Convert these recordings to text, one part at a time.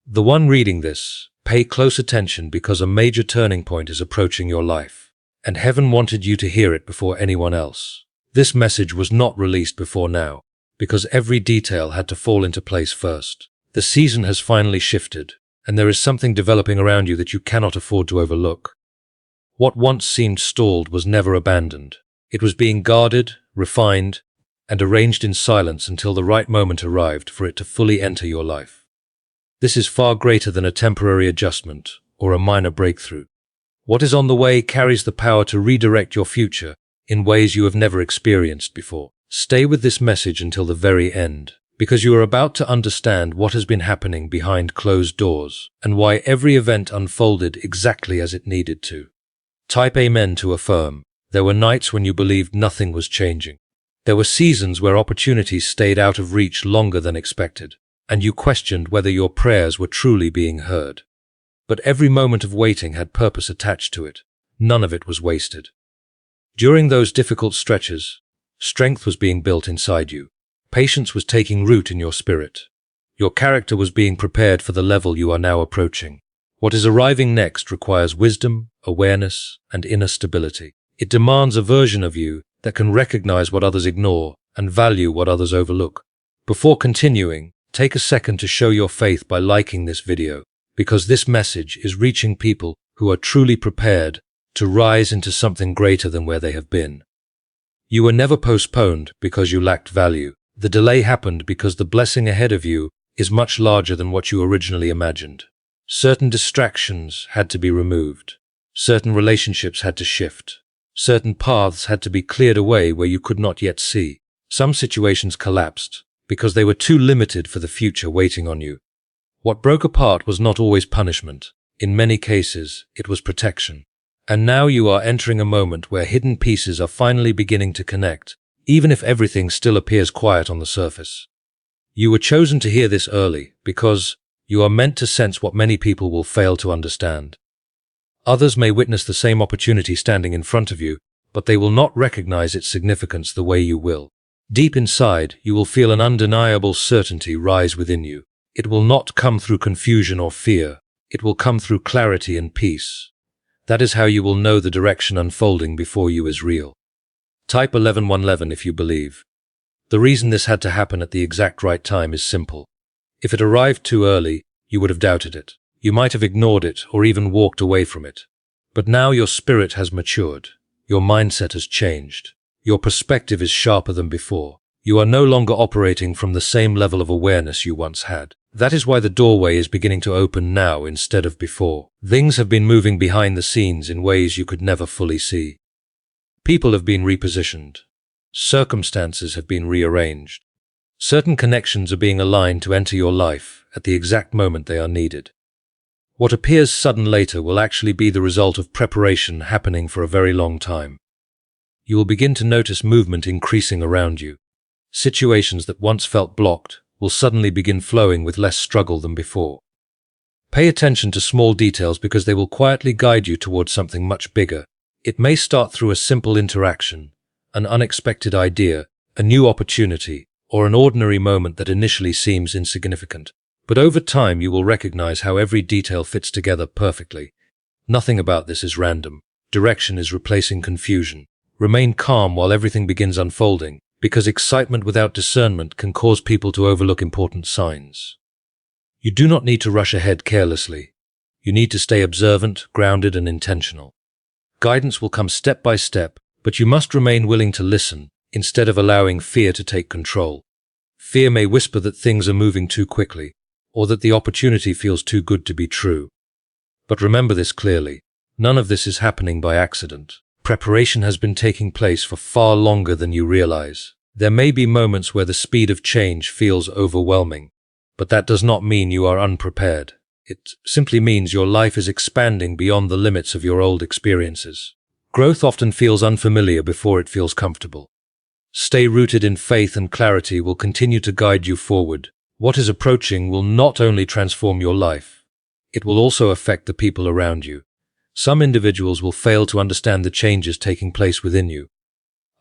The one reading this, pay close attention because a major turning point is approaching your life, and heaven wanted you to hear it before anyone else. This message was not released before now, because every detail had to fall into place first. The season has finally shifted, and there is something developing around you that you cannot afford to overlook. What once seemed stalled was never abandoned. It was being guarded, refined, and arranged in silence until the right moment arrived for it to fully enter your life. This is far greater than a temporary adjustment or a minor breakthrough. What is on the way carries the power to redirect your future in ways you have never experienced before. Stay with this message until the very end, because you are about to understand what has been happening behind closed doors and why every event unfolded exactly as it needed to. Type Amen to affirm. There were nights when you believed nothing was changing. There were seasons where opportunities stayed out of reach longer than expected, and you questioned whether your prayers were truly being heard. But every moment of waiting had purpose attached to it. None of it was wasted. During those difficult stretches, strength was being built inside you. Patience was taking root in your spirit. Your character was being prepared for the level you are now approaching. What is arriving next requires wisdom, awareness, and inner stability. It demands a version of you that can recognize what others ignore and value what others overlook. Before continuing, take a second to show your faith by liking this video, because this message is reaching people who are truly prepared to rise into something greater than where they have been. You were never postponed because you lacked value. The delay happened because the blessing ahead of you is much larger than what you originally imagined. Certain distractions had to be removed. Certain relationships had to shift. Certain paths had to be cleared away where you could not yet see. Some situations collapsed because they were too limited for the future waiting on you. What broke apart was not always punishment. In many cases, it was protection. And now you are entering a moment where hidden pieces are finally beginning to connect, even if everything still appears quiet on the surface. You were chosen to hear this early because you are meant to sense what many people will fail to understand. Others may witness the same opportunity standing in front of you, but they will not recognize its significance the way you will. Deep inside, you will feel an undeniable certainty rise within you. It will not come through confusion or fear. It will come through clarity and peace. That is how you will know the direction unfolding before you is real. Type 11111 if you believe. The reason this had to happen at the exact right time is simple. If it arrived too early, you would have doubted it. You might have ignored it or even walked away from it. But now your spirit has matured. Your mindset has changed. Your perspective is sharper than before. You are no longer operating from the same level of awareness you once had. That is why the doorway is beginning to open now instead of before. Things have been moving behind the scenes in ways you could never fully see. People have been repositioned. Circumstances have been rearranged. Certain connections are being aligned to enter your life at the exact moment they are needed. What appears sudden later will actually be the result of preparation happening for a very long time. You will begin to notice movement increasing around you. Situations that once felt blocked will suddenly begin flowing with less struggle than before. Pay attention to small details because they will quietly guide you towards something much bigger. It may start through a simple interaction, an unexpected idea, a new opportunity, or an ordinary moment that initially seems insignificant. But over time you will recognize how every detail fits together perfectly. Nothing about this is random. Direction is replacing confusion. Remain calm while everything begins unfolding, because excitement without discernment can cause people to overlook important signs. You do not need to rush ahead carelessly. You need to stay observant, grounded, and intentional. Guidance will come step by step, but you must remain willing to listen instead of allowing fear to take control. Fear may whisper that things are moving too quickly, or that the opportunity feels too good to be true. But remember this clearly. None of this is happening by accident. Preparation has been taking place for far longer than you realize. There may be moments where the speed of change feels overwhelming, but that does not mean you are unprepared. It simply means your life is expanding beyond the limits of your old experiences. Growth often feels unfamiliar before it feels comfortable. Stay rooted in faith, and clarity will continue to guide you forward. What is approaching will not only transform your life, it will also affect the people around you. Some individuals will fail to understand the changes taking place within you.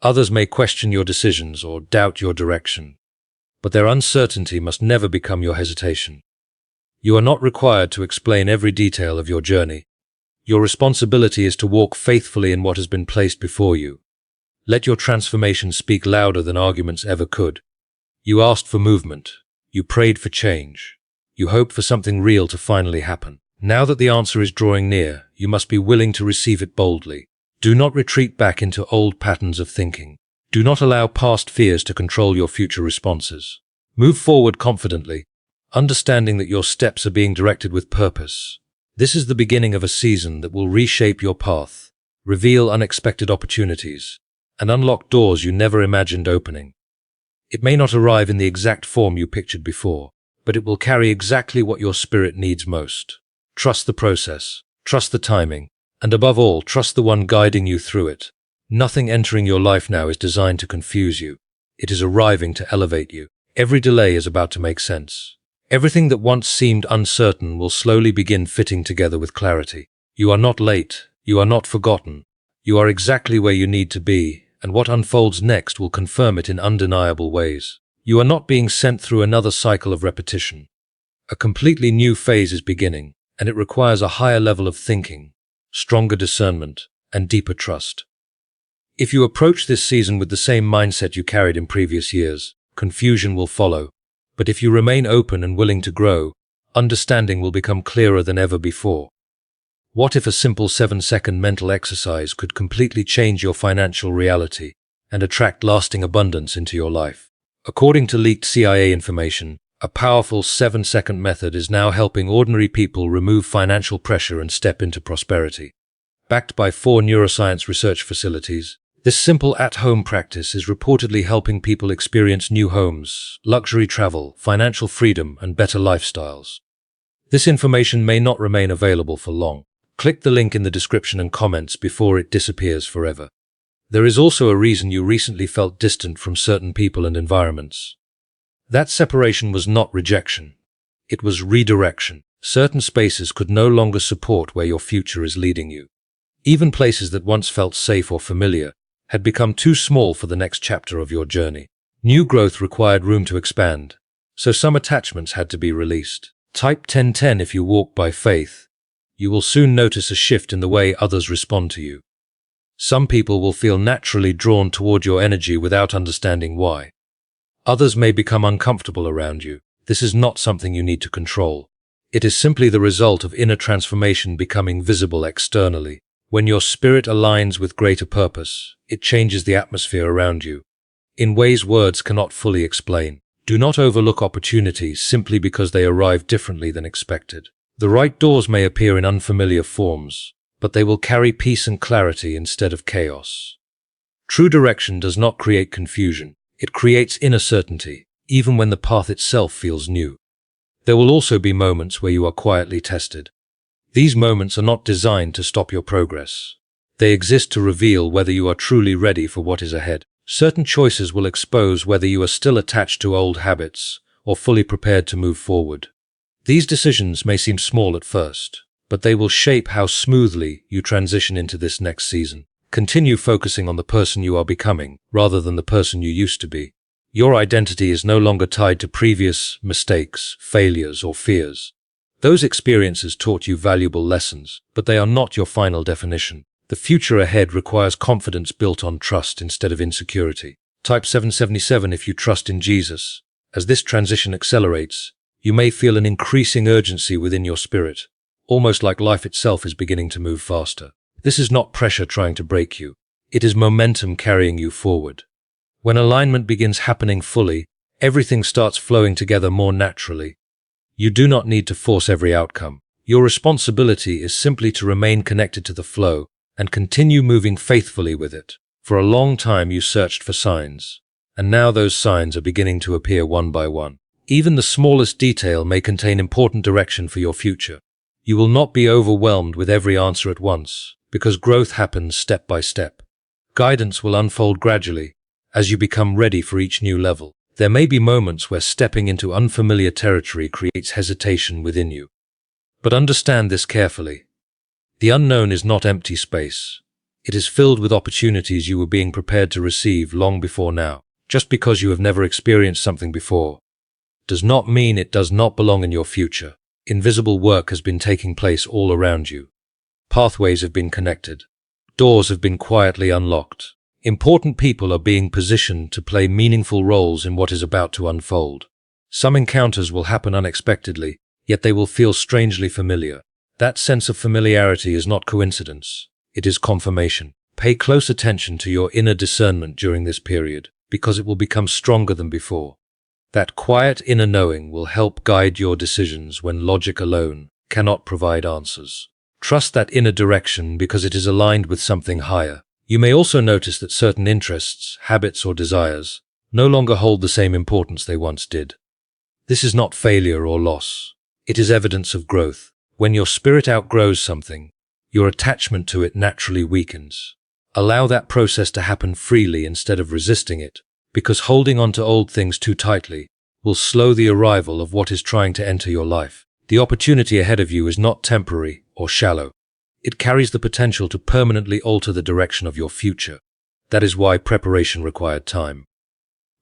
Others may question your decisions or doubt your direction, but their uncertainty must never become your hesitation. You are not required to explain every detail of your journey. Your responsibility is to walk faithfully in what has been placed before you. Let your transformation speak louder than arguments ever could. You asked for movement. You prayed for change. You hoped for something real to finally happen. Now that the answer is drawing near, you must be willing to receive it boldly. Do not retreat back into old patterns of thinking. Do not allow past fears to control your future responses. Move forward confidently, understanding that your steps are being directed with purpose. This is the beginning of a season that will reshape your path, reveal unexpected opportunities, and unlock doors you never imagined opening. It may not arrive in the exact form you pictured before, but it will carry exactly what your spirit needs most. Trust the process, trust the timing, and above all, trust the one guiding you through it. Nothing entering your life now is designed to confuse you. It is arriving to elevate you. Every delay is about to make sense. Everything that once seemed uncertain will slowly begin fitting together with clarity. You are not late. You are not forgotten. You are exactly where you need to be, and what unfolds next will confirm it in undeniable ways. You are not being sent through another cycle of repetition. A completely new phase is beginning, and it requires a higher level of thinking, stronger discernment, and deeper trust. If you approach this season with the same mindset you carried in previous years, confusion will follow. But if you remain open and willing to grow, understanding will become clearer than ever before. What if a simple 7-second mental exercise could completely change your financial reality and attract lasting abundance into your life? According to leaked CIA information, a powerful 7-second method is now helping ordinary people remove financial pressure and step into prosperity. Backed by 4 neuroscience research facilities, this simple at-home practice is reportedly helping people experience new homes, luxury travel, financial freedom, and better lifestyles. This information may not remain available for long. Click the link in the description and comments before it disappears forever. There is also a reason you recently felt distant from certain people and environments. That separation was not rejection. It was redirection. Certain spaces could no longer support where your future is leading you. Even places that once felt safe or familiar had become too small for the next chapter of your journey. New growth required room to expand, so some attachments had to be released. Type 1010 if you walk by faith. You will soon notice a shift in the way others respond to you. Some people will feel naturally drawn toward your energy without understanding why. Others may become uncomfortable around you. This is not something you need to control. It is simply the result of inner transformation becoming visible externally. When your spirit aligns with greater purpose, it changes the atmosphere around you in ways words cannot fully explain. Do not overlook opportunities simply because they arrive differently than expected. The right doors may appear in unfamiliar forms, but they will carry peace and clarity instead of chaos. True direction does not create confusion. It creates inner certainty, even when the path itself feels new. There will also be moments where you are quietly tested. These moments are not designed to stop your progress. They exist to reveal whether you are truly ready for what is ahead. Certain choices will expose whether you are still attached to old habits or fully prepared to move forward. These decisions may seem small at first, but they will shape how smoothly you transition into this next season. Continue focusing on the person you are becoming, rather than the person you used to be. Your identity is no longer tied to previous mistakes, failures, or fears. Those experiences taught you valuable lessons, but they are not your final definition. The future ahead requires confidence built on trust instead of insecurity. Type 777 if you trust in Jesus. As this transition accelerates, you may feel an increasing urgency within your spirit, almost like life itself is beginning to move faster. This is not pressure trying to break you. It is momentum carrying you forward. When alignment begins happening fully, everything starts flowing together more naturally. You do not need to force every outcome. Your responsibility is simply to remain connected to the flow and continue moving faithfully with it. For a long time you searched for signs, and now those signs are beginning to appear one by one. Even the smallest detail may contain important direction for your future. You will not be overwhelmed with every answer at once, because growth happens step by step. Guidance will unfold gradually as you become ready for each new level. There may be moments where stepping into unfamiliar territory creates hesitation within you. But understand this carefully. The unknown is not empty space. It is filled with opportunities you were being prepared to receive long before now. Just because you have never experienced something before does not mean it does not belong in your future. Invisible work has been taking place all around you. Pathways have been connected. Doors have been quietly unlocked. Important people are being positioned to play meaningful roles in what is about to unfold. Some encounters will happen unexpectedly, yet they will feel strangely familiar. That sense of familiarity is not coincidence. It is confirmation. Pay close attention to your inner discernment during this period, because it will become stronger than before. That quiet inner knowing will help guide your decisions when logic alone cannot provide answers. Trust that inner direction because it is aligned with something higher. You may also notice that certain interests, habits, or desires no longer hold the same importance they once did. This is not failure or loss. It is evidence of growth. When your spirit outgrows something, your attachment to it naturally weakens. Allow that process to happen freely instead of resisting it, because holding on to old things too tightly will slow the arrival of what is trying to enter your life. The opportunity ahead of you is not temporary or shallow. It carries the potential to permanently alter the direction of your future. That is why preparation required time.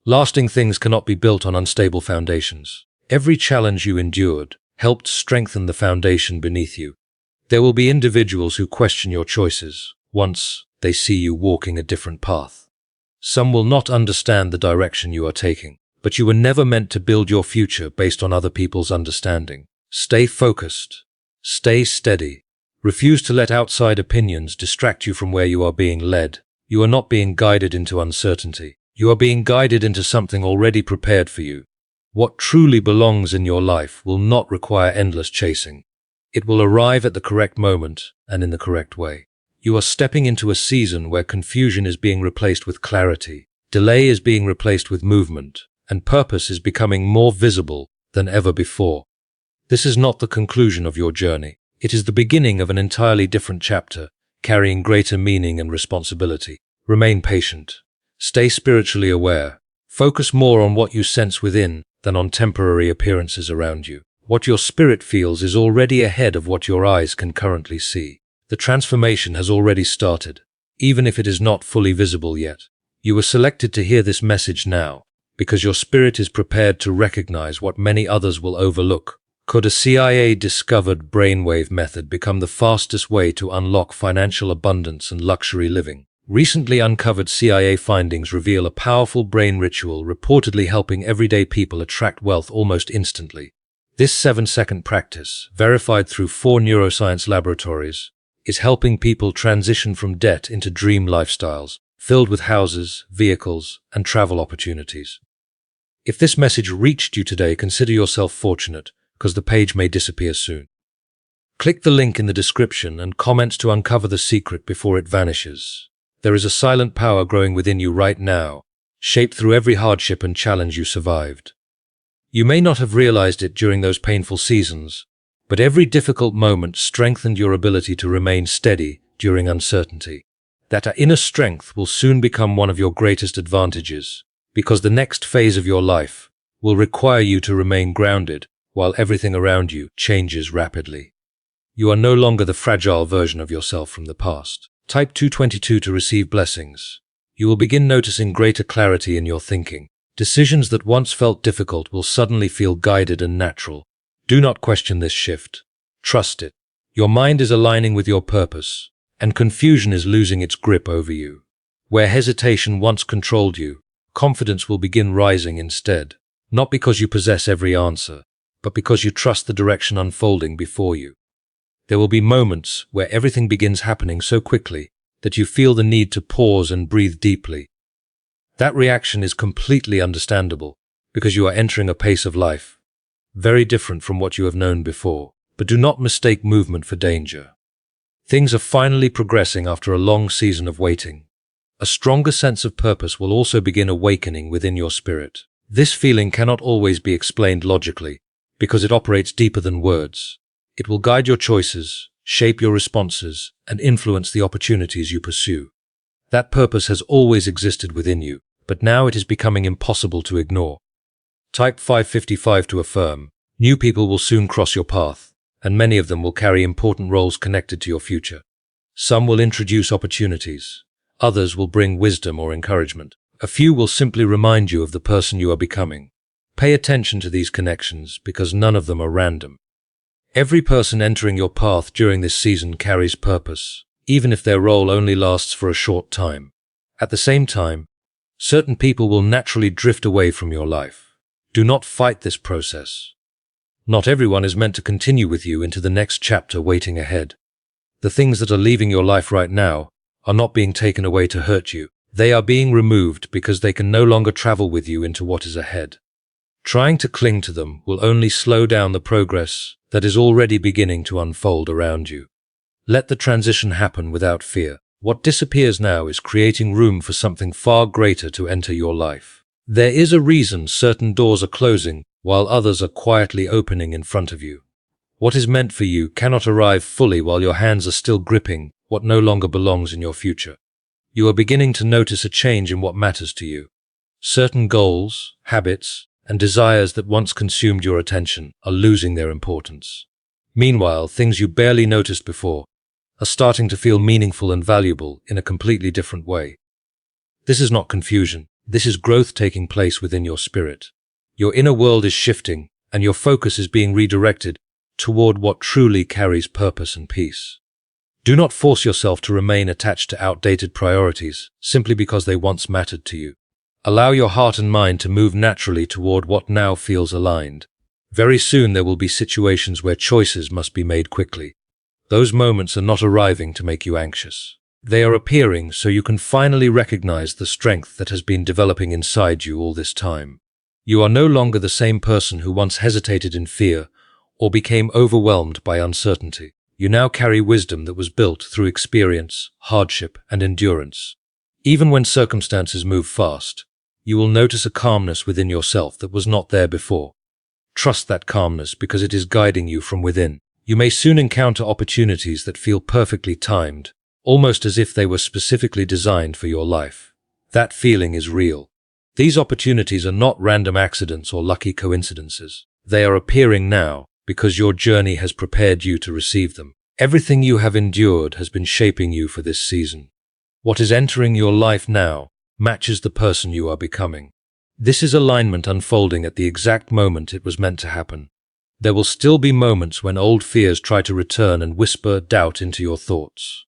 Lasting things cannot be built on unstable foundations. Every challenge you endured helped strengthen the foundation beneath you. There will be individuals who question your choices once they see you walking a different path. Some will not understand the direction you are taking, but you were never meant to build your future based on other people's understanding. Stay focused. Stay steady. Refuse to let outside opinions distract you from where you are being led. You are not being guided into uncertainty. You are being guided into something already prepared for you. What truly belongs in your life will not require endless chasing. It will arrive at the correct moment and in the correct way. You are stepping into a season where confusion is being replaced with clarity, delay is being replaced with movement, and purpose is becoming more visible than ever before. This is not the conclusion of your journey. It is the beginning of an entirely different chapter, carrying greater meaning and responsibility. Remain patient. Stay spiritually aware. Focus more on what you sense within than on temporary appearances around you. What your spirit feels is already ahead of what your eyes can currently see. The transformation has already started, even if it is not fully visible yet. You were selected to hear this message now, because your spirit is prepared to recognize what many others will overlook. Could a CIA-discovered brainwave method become the fastest way to unlock financial abundance and luxury living? Recently uncovered CIA findings reveal a powerful brain ritual reportedly helping everyday people attract wealth almost instantly. This 7-second practice, verified through 4 neuroscience laboratories, is helping people transition from debt into dream lifestyles, filled with houses, vehicles, and travel opportunities. If this message reached you today, consider yourself fortunate, because the page may disappear soon. Click the link in the description and comment to uncover the secret before it vanishes. There is a silent power growing within you right now, shaped through every hardship and challenge you survived. You may not have realized it during those painful seasons, but every difficult moment strengthened your ability to remain steady during uncertainty. That inner strength will soon become one of your greatest advantages, because the next phase of your life will require you to remain grounded while everything around you changes rapidly. You are no longer the fragile version of yourself from the past. Type 222 to receive blessings. You will begin noticing greater clarity in your thinking. Decisions that once felt difficult will suddenly feel guided and natural. Do not question this shift. Trust it. Your mind is aligning with your purpose, and confusion is losing its grip over you. Where hesitation once controlled you, confidence will begin rising instead, not because you possess every answer, but because you trust the direction unfolding before you. There will be moments where everything begins happening so quickly that you feel the need to pause and breathe deeply. That reaction is completely understandable, because you are entering a pace of life very different from what you have known before. But do not mistake movement for danger. Things are finally progressing after a long season of waiting. A stronger sense of purpose will also begin awakening within your spirit. This feeling cannot always be explained logically, because it operates deeper than words. It will guide your choices, shape your responses, and influence the opportunities you pursue. That purpose has always existed within you, but now it is becoming impossible to ignore. Type 555 to affirm. New people will soon cross your path, and many of them will carry important roles connected to your future. Some will introduce opportunities. Others will bring wisdom or encouragement. A few will simply remind you of the person you are becoming. Pay attention to these connections because none of them are random. Every person entering your path during this season carries purpose, even if their role only lasts for a short time. At the same time, certain people will naturally drift away from your life. Do not fight this process. Not everyone is meant to continue with you into the next chapter waiting ahead. The things that are leaving your life right now are not being taken away to hurt you. They are being removed because they can no longer travel with you into what is ahead. Trying to cling to them will only slow down the progress that is already beginning to unfold around you. Let the transition happen without fear. What disappears now is creating room for something far greater to enter your life. There is a reason certain doors are closing while others are quietly opening in front of you. What is meant for you cannot arrive fully while your hands are still gripping what no longer belongs in your future. You are beginning to notice a change in what matters to you. Certain goals, habits, and desires that once consumed your attention are losing their importance. Meanwhile, things you barely noticed before are starting to feel meaningful and valuable in a completely different way. This is not confusion. This is growth taking place within your spirit. Your inner world is shifting, and your focus is being redirected toward what truly carries purpose and peace. Do not force yourself to remain attached to outdated priorities simply because they once mattered to you. Allow your heart and mind to move naturally toward what now feels aligned. Very soon there will be situations where choices must be made quickly. Those moments are not arriving to make you anxious. They are appearing so you can finally recognize the strength that has been developing inside you all this time. You are no longer the same person who once hesitated in fear or became overwhelmed by uncertainty. You now carry wisdom that was built through experience, hardship, and endurance. Even when circumstances move fast, you will notice a calmness within yourself that was not there before. Trust that calmness because it is guiding you from within. You may soon encounter opportunities that feel perfectly timed, almost as if they were specifically designed for your life. That feeling is real. These opportunities are not random accidents or lucky coincidences. They are appearing now because your journey has prepared you to receive them. Everything you have endured has been shaping you for this season. What is entering your life now matches the person you are becoming. This is alignment unfolding at the exact moment it was meant to happen. There will still be moments when old fears try to return and whisper doubt into your thoughts.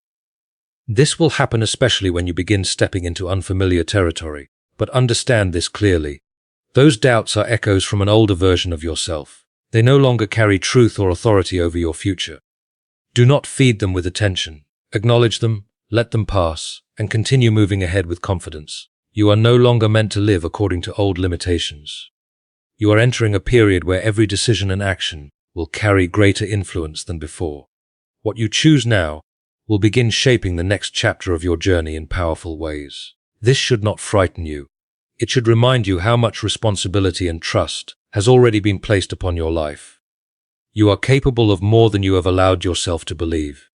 This will happen especially when you begin stepping into unfamiliar territory. But understand this clearly. Those doubts are echoes from an older version of yourself. They no longer carry truth or authority over your future. Do not feed them with attention. Acknowledge them, let them pass, and continue moving ahead with confidence. You are no longer meant to live according to old limitations. You are entering a period where every decision and action will carry greater influence than before. What you choose now will begin shaping the next chapter of your journey in powerful ways. This should not frighten you. It should remind you how much responsibility and trust has already been placed upon your life. You are capable of more than you have allowed yourself to believe.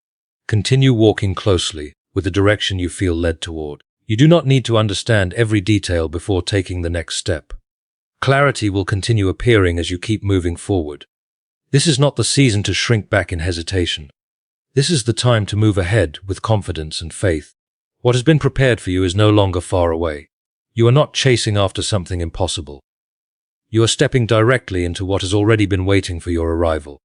Continue walking closely with the direction you feel led toward. You do not need to understand every detail before taking the next step. Clarity will continue appearing as you keep moving forward. This is not the season to shrink back in hesitation. This is the time to move ahead with confidence and faith. What has been prepared for you is no longer far away. You are not chasing after something impossible. You are stepping directly into what has already been waiting for your arrival.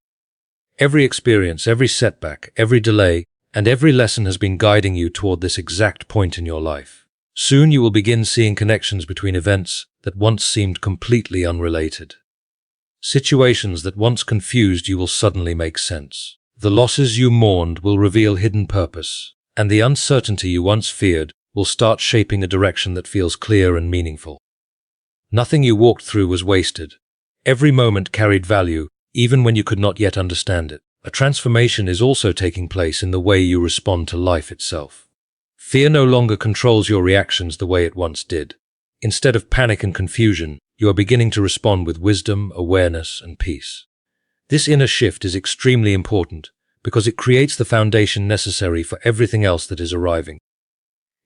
Every experience, every setback, every delay, and every lesson has been guiding you toward this exact point in your life. Soon you will begin seeing connections between events that once seemed completely unrelated. Situations that once confused you will suddenly make sense. The losses you mourned will reveal hidden purpose, and the uncertainty you once feared will start shaping a direction that feels clear and meaningful. Nothing you walked through was wasted. Every moment carried value, even when you could not yet understand it. A transformation is also taking place in the way you respond to life itself. Fear no longer controls your reactions the way it once did. Instead of panic and confusion, you are beginning to respond with wisdom, awareness, and peace. This inner shift is extremely important because it creates the foundation necessary for everything else that is arriving.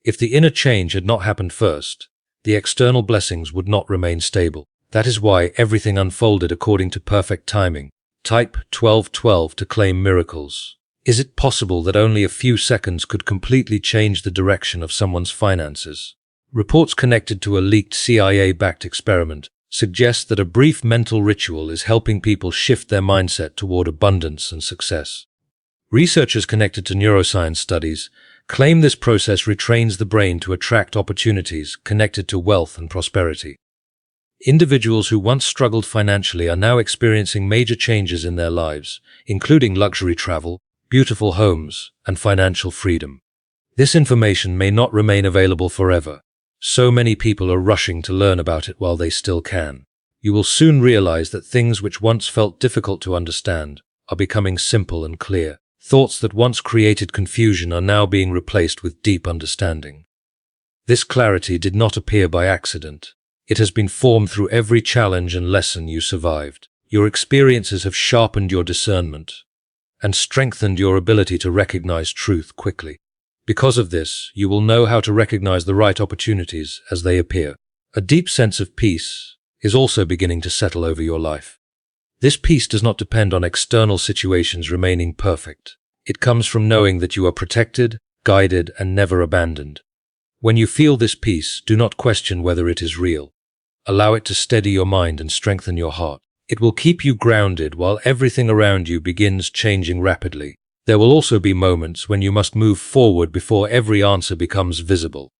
If the inner change had not happened first, the external blessings would not remain stable. That is why everything unfolded according to perfect timing. Type 1212 to claim miracles. Is it possible that only a few seconds could completely change the direction of someone's finances? Reports connected to a leaked CIA-backed experiment suggests that a brief mental ritual is helping people shift their mindset toward abundance and success. Researchers connected to neuroscience studies claim this process retrains the brain to attract opportunities connected to wealth and prosperity. Individuals who once struggled financially are now experiencing major changes in their lives, including luxury travel, beautiful homes, and financial freedom. This information may not remain available forever. So many people are rushing to learn about it while they still can. You will soon realize that things which once felt difficult to understand are becoming simple and clear. Thoughts that once created confusion are now being replaced with deep understanding. This clarity did not appear by accident. It has been formed through every challenge and lesson you survived. Your experiences have sharpened your discernment and strengthened your ability to recognize truth quickly. Because of this, you will know how to recognize the right opportunities as they appear. A deep sense of peace is also beginning to settle over your life. This peace does not depend on external situations remaining perfect. It comes from knowing that you are protected, guided, and never abandoned. When you feel this peace, do not question whether it is real. Allow it to steady your mind and strengthen your heart. It will keep you grounded while everything around you begins changing rapidly. There will also be moments when you must move forward before every answer becomes visible.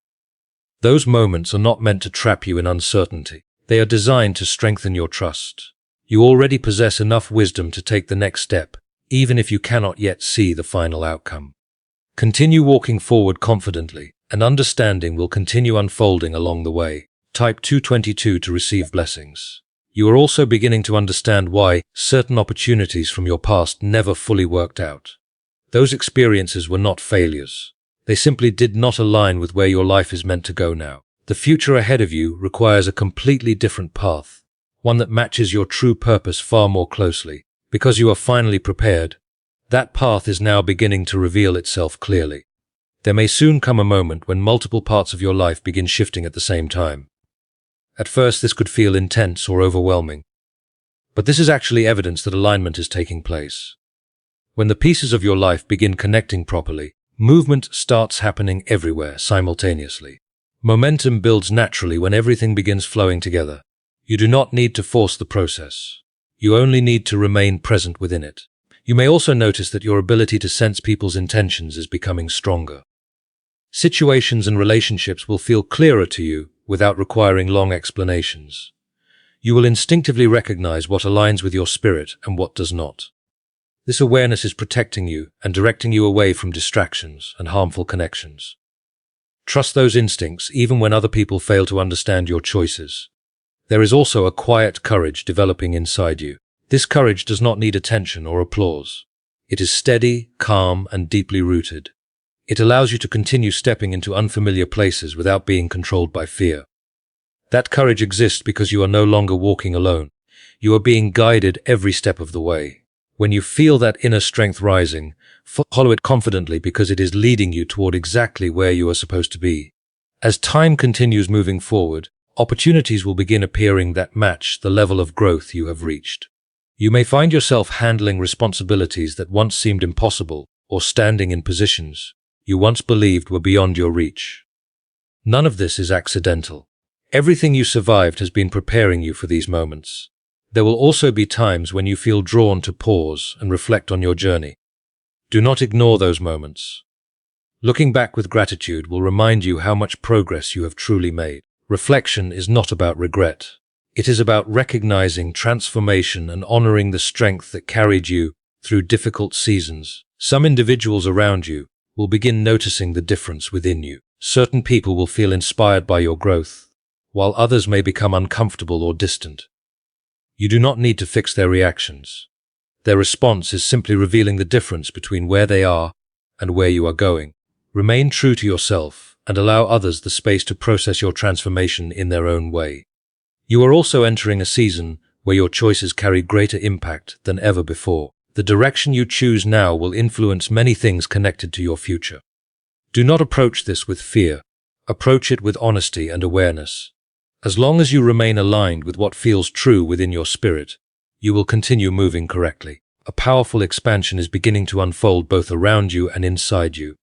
Those moments are not meant to trap you in uncertainty. They are designed to strengthen your trust. You already possess enough wisdom to take the next step, even if you cannot yet see the final outcome. Continue walking forward confidently, and understanding will continue unfolding along the way. Type 222 to receive blessings. You are also beginning to understand why certain opportunities from your past never fully worked out. Those experiences were not failures. They simply did not align with where your life is meant to go now. The future ahead of you requires a completely different path, one that matches your true purpose far more closely. Because you are finally prepared, that path is now beginning to reveal itself clearly. There may soon come a moment when multiple parts of your life begin shifting at the same time. At first, this could feel intense or overwhelming, but this is actually evidence that alignment is taking place. When the pieces of your life begin connecting properly, movement starts happening everywhere simultaneously. Momentum builds naturally when everything begins flowing together. You do not need to force the process. You only need to remain present within it. You may also notice that your ability to sense people's intentions is becoming stronger. Situations and relationships will feel clearer to you without requiring long explanations. You will instinctively recognize what aligns with your spirit and what does not. This awareness is protecting you and directing you away from distractions and harmful connections. Trust those instincts even when other people fail to understand your choices. There is also a quiet courage developing inside you. This courage does not need attention or applause. It is steady, calm, and deeply rooted. It allows you to continue stepping into unfamiliar places without being controlled by fear. That courage exists because you are no longer walking alone. You are being guided every step of the way. When you feel that inner strength rising, follow it confidently because it is leading you toward exactly where you are supposed to be. As time continues moving forward, opportunities will begin appearing that match the level of growth you have reached. You may find yourself handling responsibilities that once seemed impossible or standing in positions you once believed were beyond your reach. None of this is accidental. Everything you survived has been preparing you for these moments. There will also be times when you feel drawn to pause and reflect on your journey. Do not ignore those moments. Looking back with gratitude will remind you how much progress you have truly made. Reflection is not about regret. It is about recognizing transformation and honoring the strength that carried you through difficult seasons. Some individuals around you will begin noticing the difference within you. Certain people will feel inspired by your growth, while others may become uncomfortable or distant. You do not need to fix their reactions. Their response is simply revealing the difference between where they are and where you are going. Remain true to yourself and allow others the space to process your transformation in their own way. You are also entering a season where your choices carry greater impact than ever before. The direction you choose now will influence many things connected to your future. Do not approach this with fear. Approach it with honesty and awareness. As long as you remain aligned with what feels true within your spirit, you will continue moving correctly. A powerful expansion is beginning to unfold both around you and inside you.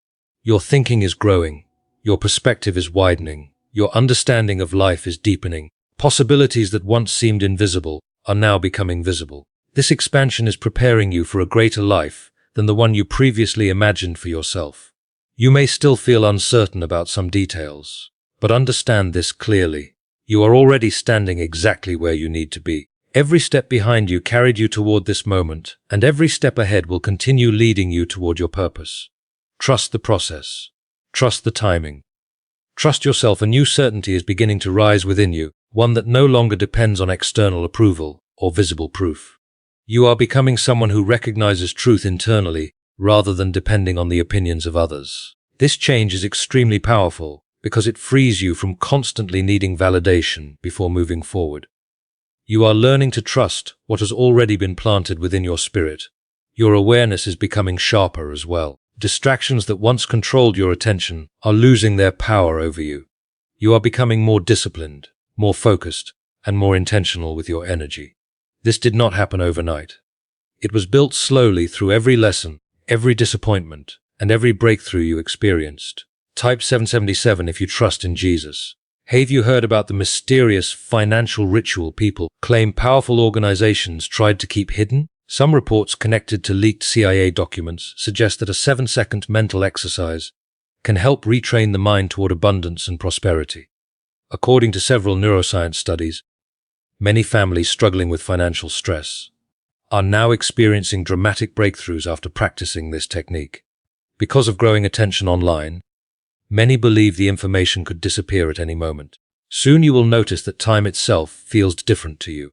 Your thinking is growing. Your perspective is widening. Your understanding of life is deepening. Possibilities that once seemed invisible are now becoming visible. This expansion is preparing you for a greater life than the one you previously imagined for yourself. You may still feel uncertain about some details, but understand this clearly. You are already standing exactly where you need to be. Every step behind you carried you toward this moment, and every step ahead will continue leading you toward your purpose. Trust the process. Trust the timing. Trust yourself. A new certainty is beginning to rise within you, one that no longer depends on external approval or visible proof. You are becoming someone who recognizes truth internally rather than depending on the opinions of others. This change is extremely powerful because it frees you from constantly needing validation before moving forward. You are learning to trust what has already been planted within your spirit. Your awareness is becoming sharper as well. Distractions that once controlled your attention are losing their power over you. You are becoming more disciplined, more focused, and more intentional with your energy. This did not happen overnight. It was built slowly through every lesson, every disappointment, and every breakthrough you experienced. Type 777 if you trust in Jesus. Have you heard about the mysterious financial ritual people claim powerful organizations tried to keep hidden? Some reports connected to leaked CIA documents suggest that a 7-second mental exercise can help retrain the mind toward abundance and prosperity. According to several neuroscience studies, many families struggling with financial stress are now experiencing dramatic breakthroughs after practicing this technique. Because of growing attention online, many believe the information could disappear at any moment. Soon you will notice that time itself feels different to you.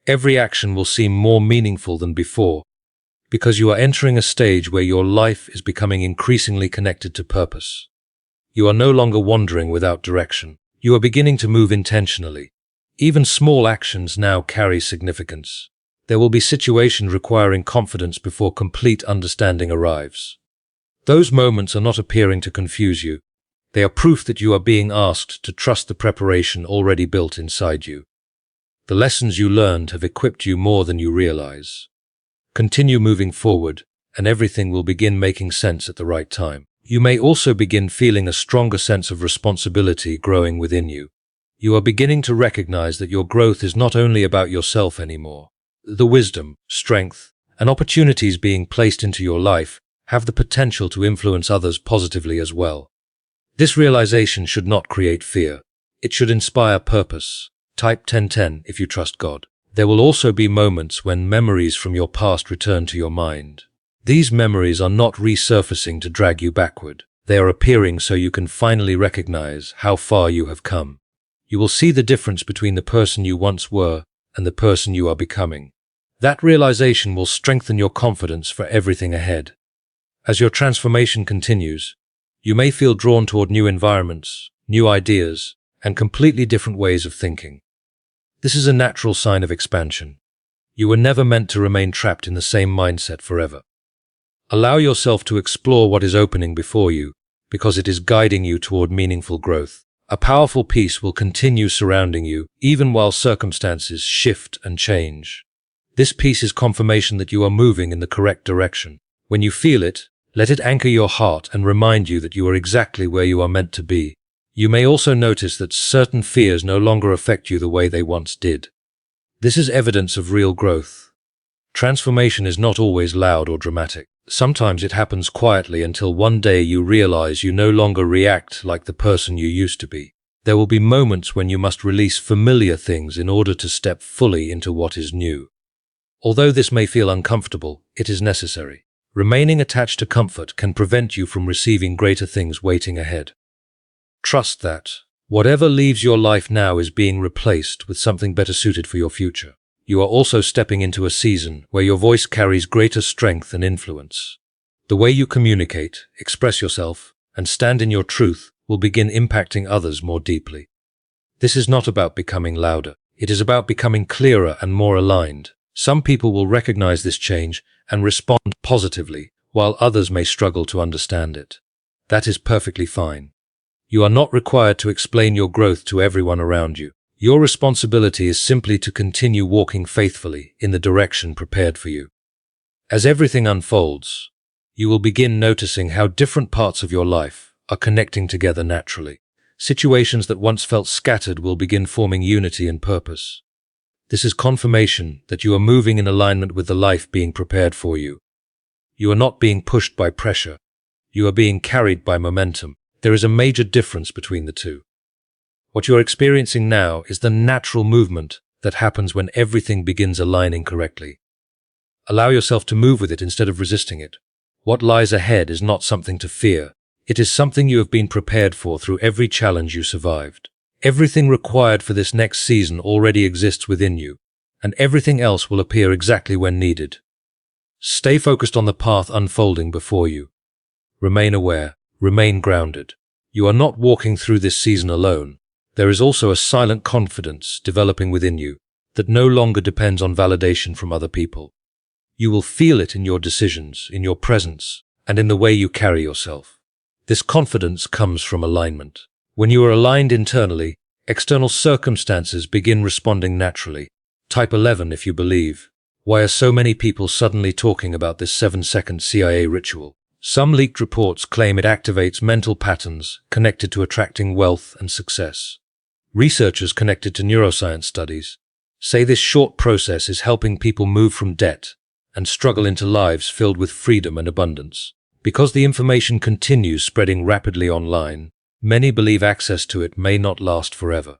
Every action will seem more meaningful than before because you are entering a stage where your life is becoming increasingly connected to purpose. You are no longer wandering without direction. You are beginning to move intentionally. Even small actions now carry significance. There will be situations requiring confidence before complete understanding arrives. Those moments are not appearing to confuse you. They are proof that you are being asked to trust the preparation already built inside you. The lessons you learned have equipped you more than you realize. Continue moving forward, and everything will begin making sense at the right time. You may also begin feeling a stronger sense of responsibility growing within you. You are beginning to recognize that your growth is not only about yourself anymore. The wisdom, strength, and opportunities being placed into your life have the potential to influence others positively as well. This realization should not create fear. It should inspire purpose. Type 1010 if you trust God. There will also be moments when memories from your past return to your mind. These memories are not resurfacing to drag you backward. They are appearing so you can finally recognize how far you have come. You will see the difference between the person you once were and the person you are becoming. That realization will strengthen your confidence for everything ahead. As your transformation continues, you may feel drawn toward new environments, new ideas, and completely different ways of thinking. This is a natural sign of expansion. You were never meant to remain trapped in the same mindset forever. Allow yourself to explore what is opening before you, because it is guiding you toward meaningful growth. A powerful peace will continue surrounding you, even while circumstances shift and change. This peace is confirmation that you are moving in the correct direction. When you feel it, let it anchor your heart and remind you that you are exactly where you are meant to be. You may also notice that certain fears no longer affect you the way they once did. This is evidence of real growth. Transformation is not always loud or dramatic. Sometimes it happens quietly until one day you realize you no longer react like the person you used to be. There will be moments when you must release familiar things in order to step fully into what is new. Although this may feel uncomfortable, it is necessary. Remaining attached to comfort can prevent you from receiving greater things waiting ahead. Trust that whatever leaves your life now is being replaced with something better suited for your future. You are also stepping into a season where your voice carries greater strength and influence. The way you communicate, express yourself, and stand in your truth will begin impacting others more deeply. This is not about becoming louder. It is about becoming clearer and more aligned. Some people will recognize this change and respond positively, while others may struggle to understand it. That is perfectly fine. You are not required to explain your growth to everyone around you. Your responsibility is simply to continue walking faithfully in the direction prepared for you. As everything unfolds, you will begin noticing how different parts of your life are connecting together naturally. situations that once felt scattered will begin forming unity and purpose. This is confirmation that you are moving in alignment with the life being prepared for you. You are not being pushed by pressure. You are being carried by momentum. There is a major difference between the two. What you are experiencing now is the natural movement that happens when everything begins aligning correctly. Allow yourself to move with it instead of resisting it. What lies ahead is not something to fear. It is something you have been prepared for through every challenge you survived. Everything required for this next season already exists within you, and everything else will appear exactly when needed. Stay focused on the path unfolding before you. Remain aware, remain grounded. You are not walking through this season alone. There is also a silent confidence developing within you that no longer depends on validation from other people. You will feel it in your decisions, in your presence, and in the way you carry yourself. This confidence comes from alignment. When you are aligned internally, external circumstances begin responding naturally. Type 11 if you believe. Why are so many people suddenly talking about this 7-second CIA ritual? Some leaked reports claim it activates mental patterns connected to attracting wealth and success. Researchers connected to neuroscience studies say this short process is helping people move from debt and struggle into lives filled with freedom and abundance. Because the information continues spreading rapidly online, many believe access to it may not last forever.